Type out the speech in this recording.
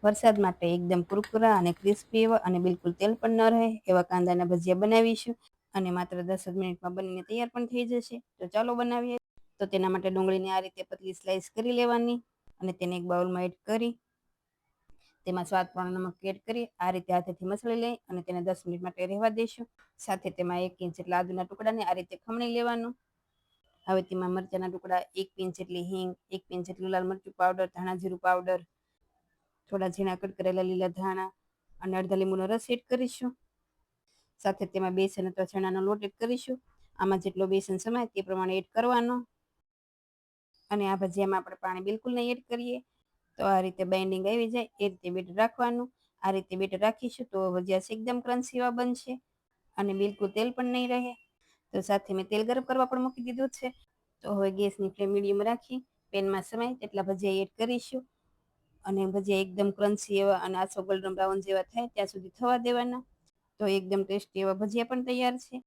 વરસાદ માટે એકદમ કુરકુરા અને ક્રિસ્પી એવા અને બિલકુલ તેલ પણ ન રહે એવા કાંદાના ભજીયા બનાવીશું અને માત્ર 10 જ મિનિટમાં બનીને તૈયાર પણ થઈ જશે. તો ચાલો બનાવીએ. તો તેના માટે ડુંગળીને આ રીતે પતલી સ્લાઈસ કરી લેવાની અને તેને એક બાઉલમાં એડ કરી તેમાં સ્વાદ પ્રમાણે નમક એડ કરી આ રીતે હાથેથી મસળી લઈ અને તેને 10 મિનિટ માટે રહેવા દઈશું. સાથે તેમાં 1 ઇંચ જેટલા આદુના ટુકડાને આ રીતે ખમણી લેવાનું. હવે તેમાં મરચાના ટુકડા, 1 પિંચ જેટલી હિંગ, 1 પિંચ જેટલું લાલ મરચું પાવડર, ધાણા જીરું પાવડર, થોડા ઝીણા કટ કરેલા લીલા ધાણા અને અડધા લીંબુનો રસ એડ કરીશું. સાથે તેમાં બેસન અથવા ચણાનો લોટ એડ કરીશું. આમાં જેટલો બેસન સમાય તે પ્રમાણે એડ કરવાનો અને આ ભજીયામાં આપણે પાણી બિલકુલ નહીં એડ કરીએ. તો આ રીતે બાઇન્ડિંગ આવી જાય એ રીતે બેટર રાખવાનું. આ રીતે બેટર રાખીશું તો ભજીયા એકદમ ક્રન્ચી એવા બનશે અને બિલકુલ તેલ પણ નહીં રહે. તો સાથે મેં તેલ ગરમ કરવા પણ મૂકી દીધું છે. તો હવે ગેસની ફ્લેમ મીડિયમ રાખી પેનમાં સમાય તેટલા ભજીયા એડ કરીશું અને ભજીયા એકદમ ક્રન્ચી એવા અને આછો ગોલ્ડન બ્રાઉન જેવા થાય ત્યાં સુધી થવા દેવાના. તો એકદમ ટેસ્ટી એવા ભજીયા પણ તૈયાર છે.